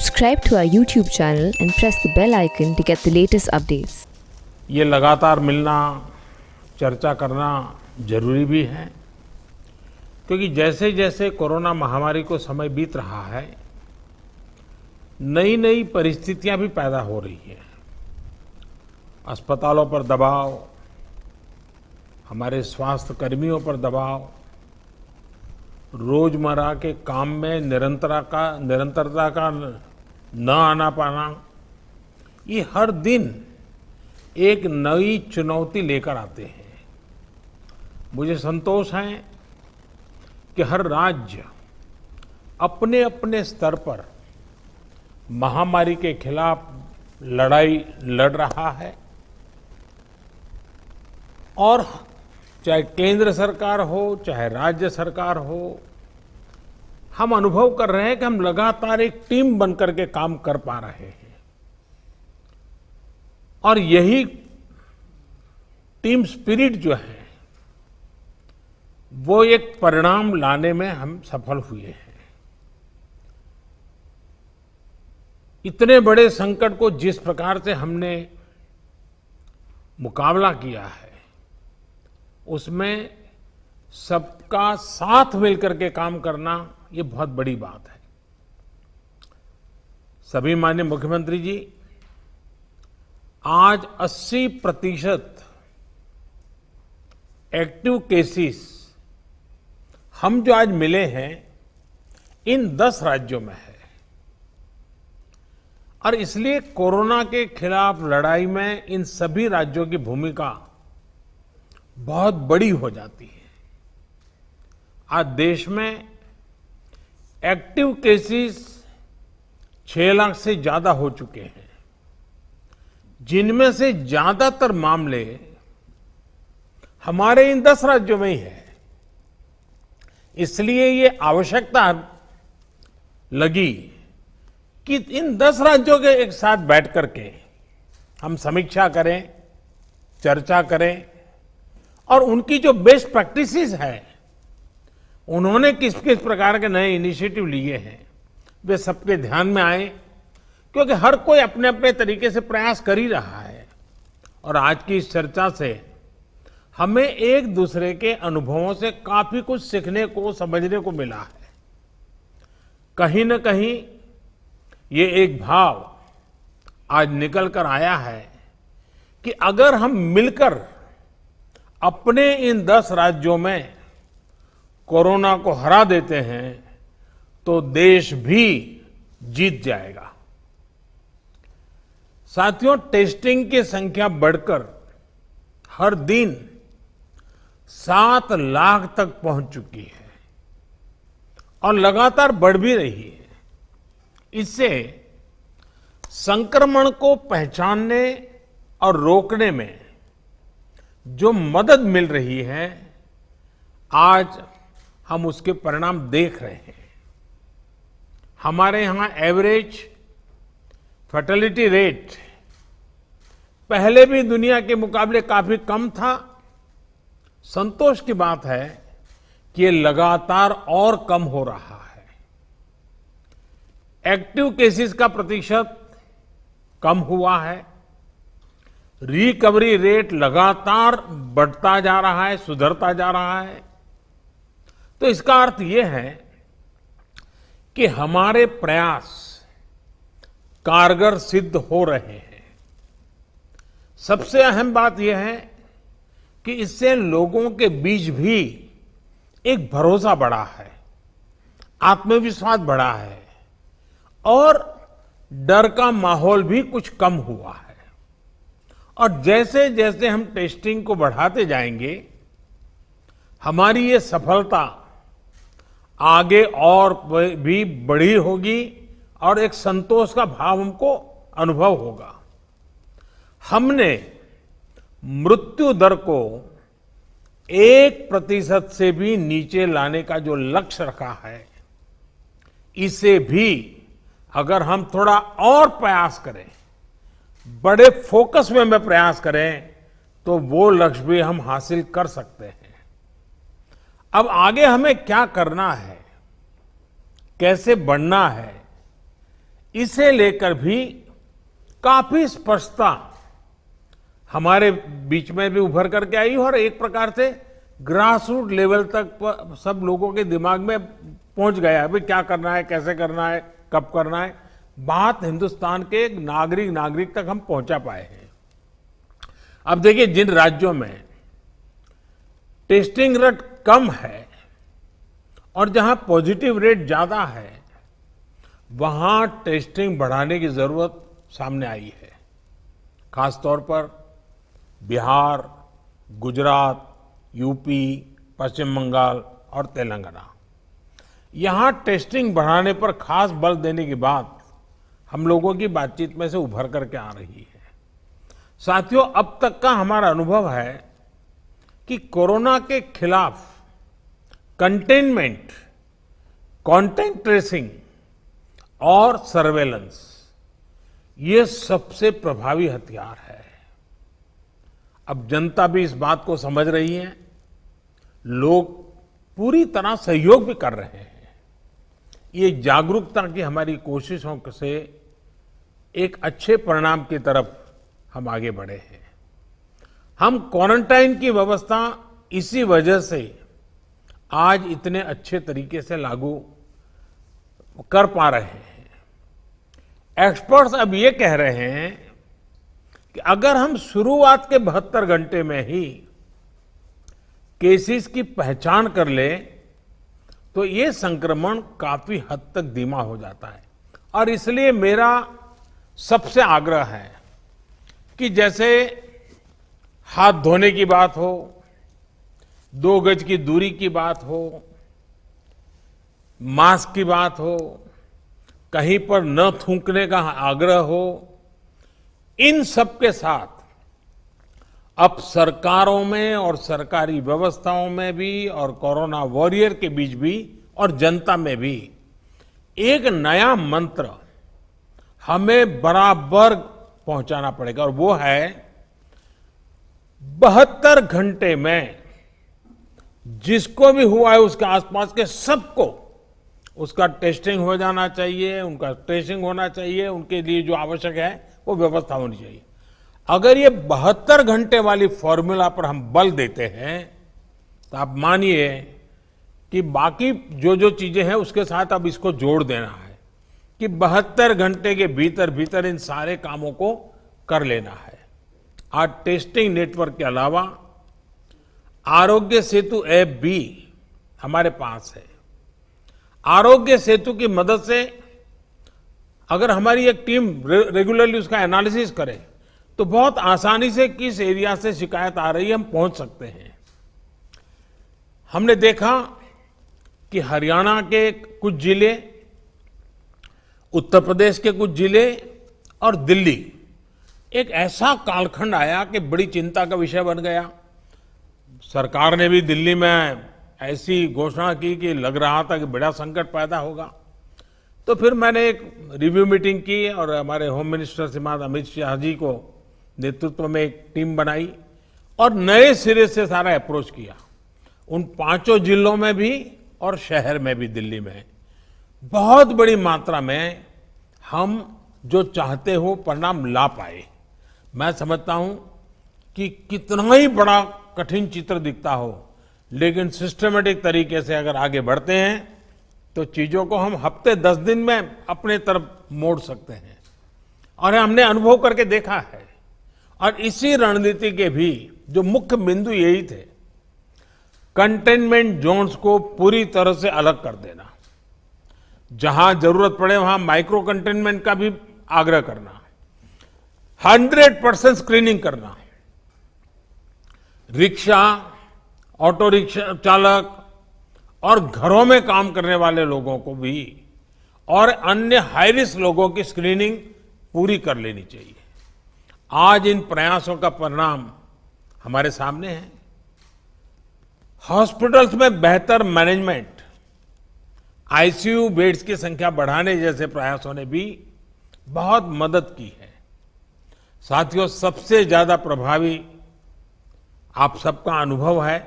Subscribe to our YouTube channel and press the bell icon to get the latest updates. ये लगातार मिलना, चर्चा करना जरूरी भी है, क्योंकि जैसे जैसे कोरोना महामारी को समय बीत रहा है, नई नई परिस्थितियां भी पैदा हो रही हैं। अस्पतालों पर दबाव, हमारे स्वास्थ्य कर्मियों पर दबाव, रोजमर्रा के काम में निरंतरता का न आना पाना, ये हर दिन एक नई चुनौती लेकर आते हैं। मुझे संतोष है कि हर राज्य अपने अपने स्तर पर महामारी के खिलाफ लड़ाई लड़ रहा है और चाहे केंद्र सरकार हो, चाहे राज्य सरकार हो, हम अनुभव कर रहे हैं कि हम लगातार एक टीम बनकर के काम कर पा रहे हैं और यही टीम स्पिरिट जो है वो एक परिणाम लाने में हम सफल हुए हैं। इतने बड़े संकट को जिस प्रकार से हमने मुकाबला किया है, उसमें सबका साथ मिलकर के काम करना ये बहुत बड़ी बात है। सभी माननीय मुख्यमंत्री जी, आज 80% एक्टिव केसेस हम जो आज मिले हैं इन 10 राज्यों में है और इसलिए कोरोना के खिलाफ लड़ाई में इन सभी राज्यों की भूमिका बहुत बड़ी हो जाती है। आज देश में एक्टिव केसेस 6 लाख से ज्यादा हो चुके हैं, जिनमें से ज्यादातर मामले हमारे इन 10 राज्यों में ही है। इसलिए ये आवश्यकता लगी कि इन 10 राज्यों के एक साथ बैठ करके हम समीक्षा करें, चर्चा करें और उनकी जो बेस्ट प्रैक्टिसेस है, उन्होंने किस किस प्रकार के नए इनिशिएटिव लिए हैं, वे सबके ध्यान में आए, क्योंकि हर कोई अपने अपने तरीके से प्रयास कर ही रहा है। और आज की इस चर्चा से हमें एक दूसरे के अनुभवों से काफी कुछ सीखने को, समझने को मिला है। कहीं न कहीं ये एक भाव आज निकल कर आया है कि अगर हम मिलकर अपने इन 10 राज्यों में कोरोना को हरा देते हैं तो देश भी जीत जाएगा। साथियों, टेस्टिंग की संख्या बढ़कर हर दिन 7 लाख तक पहुंच चुकी है और लगातार बढ़ भी रही है। इससे संक्रमण को पहचानने और रोकने में जो मदद मिल रही है, आज हम उसके परिणाम देख रहे हैं। हमारे यहां एवरेज फर्टिलिटी रेट पहले भी दुनिया के मुकाबले काफी कम था। संतोष की बात है कि ये लगातार और कम हो रहा है। एक्टिव केसेस का प्रतिशत कम हुआ है। रिकवरी रेट लगातार बढ़ता जा रहा है, सुधरता जा रहा है। तो इसका अर्थ यह है कि हमारे प्रयास कारगर सिद्ध हो रहे हैं। सबसे अहम बात यह है कि इससे लोगों के बीच भी एक भरोसा बढ़ा है, आत्मविश्वास बढ़ा है और डर का माहौल भी कुछ कम हुआ है। और जैसे जैसे हम टेस्टिंग को बढ़ाते जाएंगे, हमारी ये सफलता आगे और भी बड़ी होगी और एक संतोष का भाव हमको अनुभव होगा। हमने मृत्यु दर को 1% से भी नीचे लाने का जो लक्ष्य रखा है, इसे भी अगर हम थोड़ा और प्रयास करें, बड़े फोकस में प्रयास करें, तो वो लक्ष्य भी हम हासिल कर सकते हैं। अब आगे हमें क्या करना है, कैसे बढ़ना है, इसे लेकर भी काफी स्पष्टता हमारे बीच में भी उभर करके आई और एक प्रकार से ग्रास रूट लेवल तक सब लोगों के दिमाग में पहुंच गया भाई क्या करना है, कैसे करना है, कब करना है। बात हिंदुस्तान के नागरिक तक हम पहुंचा पाए हैं। अब देखिए, जिन राज्यों में टेस्टिंग रेट कम है और जहां पॉजिटिव रेट ज्यादा है, वहां टेस्टिंग बढ़ाने की जरूरत सामने आई है। खासतौर पर बिहार, गुजरात, यूपी, पश्चिम बंगाल और तेलंगाना, यहां टेस्टिंग बढ़ाने पर खास बल देने की बात हम लोगों की बातचीत में से उभर करके आ रही है। साथियों, अब तक का हमारा अनुभव है कि कोरोना के खिलाफ कंटेनमेंट, कॉन्टैक्ट ट्रेसिंग और सर्वेलेंस, ये सबसे प्रभावी हथियार है। अब जनता भी इस बात को समझ रही है, लोग पूरी तरह सहयोग भी कर रहे हैं। ये जागरूकता की हमारी कोशिशों से एक अच्छे परिणाम की तरफ हम आगे बढ़े हैं। हम क्वारंटाइन की व्यवस्था इसी वजह से आज इतने अच्छे तरीके से लागू कर पा रहे हैं। एक्सपर्ट्स अब ये कह रहे हैं कि अगर हम शुरुआत के 72 घंटे में ही केसेस की पहचान कर ले तो ये संक्रमण काफी हद तक धीमा हो जाता है। और इसलिए मेरा सबसे आग्रह है कि जैसे हाथ धोने की बात हो, 2 गज की दूरी की बात हो, मास्क की बात हो, कहीं पर न थूकने का आग्रह हो, इन सब के साथ अब सरकारों में और सरकारी व्यवस्थाओं में भी और कोरोना वॉरियर के बीच भी और जनता में भी एक नया मंत्र हमें बराबर पहुंचाना पड़ेगा और वो है 72 घंटे में जिसको भी हुआ है उसके आसपास के सबको उसका टेस्टिंग हो जाना चाहिए, उनका ट्रेसिंग होना चाहिए, उनके लिए जो आवश्यक है वो व्यवस्था होनी चाहिए। अगर ये 72 घंटे वाली फॉर्मूला पर हम बल देते हैं तो आप मानिए कि बाकी जो जो चीजें हैं उसके साथ अब इसको जोड़ देना है कि 72 घंटे के भीतर भीतर इन सारे कामों को कर लेना है। आज टेस्टिंग नेटवर्क के अलावा आरोग्य सेतु ऐप भी हमारे पास है। आरोग्य सेतु की मदद से अगर हमारी एक टीम रेगुलरली उसका एनालिसिस करे तो बहुत आसानी से किस एरिया से शिकायत आ रही है हम पहुंच सकते हैं। हमने देखा कि हरियाणा के कुछ जिले, उत्तर प्रदेश के कुछ जिले और दिल्ली एक ऐसा कालखंड आया कि बड़ी चिंता का विषय बन गया। सरकार ने भी दिल्ली में ऐसी घोषणा की कि लग रहा था कि बड़ा संकट पैदा होगा। तो फिर मैंने एक रिव्यू मीटिंग की और हमारे होम मिनिस्टर श्रीमान अमित शाह जी को नेतृत्व में एक टीम बनाई और नए सिरे से सारा अप्रोच किया। उन 5 जिलों में भी और शहर में भी, दिल्ली में बहुत बड़ी मात्रा में हम जो चाहते हो परिणाम ला पाए। मैं समझता हूं कि कितना ही बड़ा कठिन चित्र दिखता हो, लेकिन सिस्टमेटिक तरीके से अगर आगे बढ़ते हैं तो चीजों को हम हफ्ते 10 दिन में अपने तरफ मोड़ सकते हैं और हमने अनुभव करके देखा है। और इसी रणनीति के भी जो मुख्य बिंदु यही थे, कंटेनमेंट जोन्स को पूरी तरह से अलग कर देना, जहां जरूरत पड़े वहां माइक्रो कंटेनमेंट का भी आग्रह करना, 100% स्क्रीनिंग करना, रिक्शा, ऑटो रिक्शा चालक और घरों में काम करने वाले लोगों को भी और अन्य हाई रिस्क लोगों की स्क्रीनिंग पूरी कर लेनी चाहिए। आज इन प्रयासों का परिणाम हमारे सामने है। हॉस्पिटल्स में बेहतर मैनेजमेंट, आईसीयू बेड्स की संख्या बढ़ाने जैसे प्रयासों ने भी बहुत मदद की है। साथियों, सबसे ज्यादा प्रभावी आप सबका अनुभव है।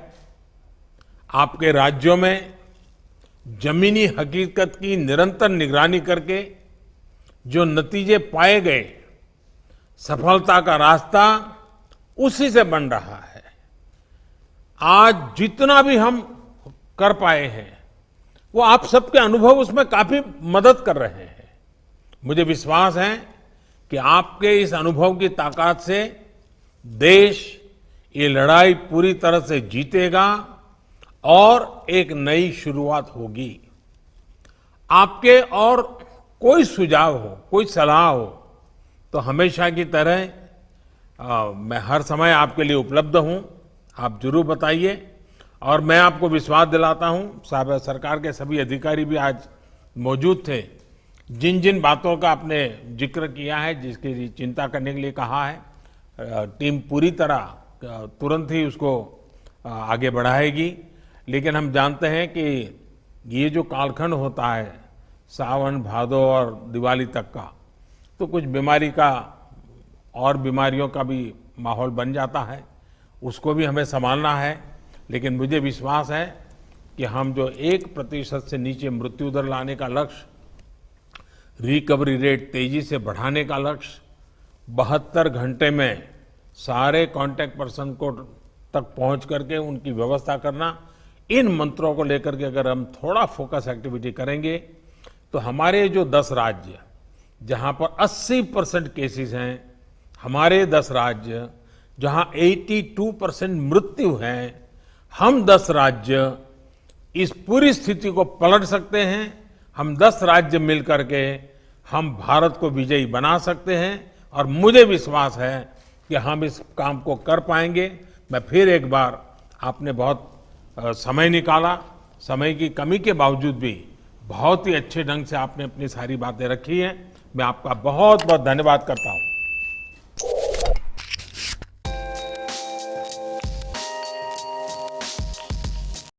आपके राज्यों में जमीनी हकीकत की निरंतर निगरानी करके जो नतीजे पाए गए, सफलता का रास्ता उसी से बन रहा है। आज जितना भी हम कर पाए हैं, वो आप सबके अनुभव उसमें काफी मदद कर रहे हैं। मुझे विश्वास है कि आपके इस अनुभव की ताकत से देश ये लड़ाई पूरी तरह से जीतेगा और एक नई शुरुआत होगी। आपके और कोई सुझाव हो, कोई सलाह हो, तो हमेशा की तरह मैं हर समय आपके लिए उपलब्ध हूं। आप जरूर बताइए। और मैं आपको विश्वास दिलाता हूं, साहब सरकार के सभी अधिकारी भी आज मौजूद थे। जिन जिन बातों का आपने जिक्र किया है, जिसकी चिंता करने के लिए कहा है, टीम पूरी तरह तुरंत ही उसको आगे बढ़ाएगी। लेकिन हम जानते हैं कि ये जो कालखंड होता है सावन, भादो और दिवाली तक का, तो कुछ बीमारी का और बीमारियों का भी माहौल बन जाता है, उसको भी हमें संभालना है। लेकिन मुझे विश्वास है कि हम जो 1% से नीचे मृत्यु दर लाने का लक्ष्य, रिकवरी रेट तेजी से बढ़ाने का लक्ष्य, 72 घंटे में सारे कांटेक्ट पर्सन को तक पहुंच करके उनकी व्यवस्था करना, इन मंत्रों को लेकर के अगर हम थोड़ा फोकस एक्टिविटी करेंगे तो हमारे जो 10 राज्य जहां पर 80% केसेस हैं, हमारे 10 राज्य जहां 82% मृत्यु है, हम 10 राज्य इस पूरी स्थिति को पलट सकते हैं। हम 10 राज्य मिलकर के हम भारत को विजयी बना सकते हैं और मुझे विश्वास है कि हम इस काम को कर पाएंगे। मैं फिर एक बार, आपने बहुत समय निकाला, समय की कमी के बावजूद भी बहुत ही अच्छे ढंग से आपने अपनी सारी बातें रखी हैं। मैं आपका बहुत बहुत धन्यवाद करता हूं।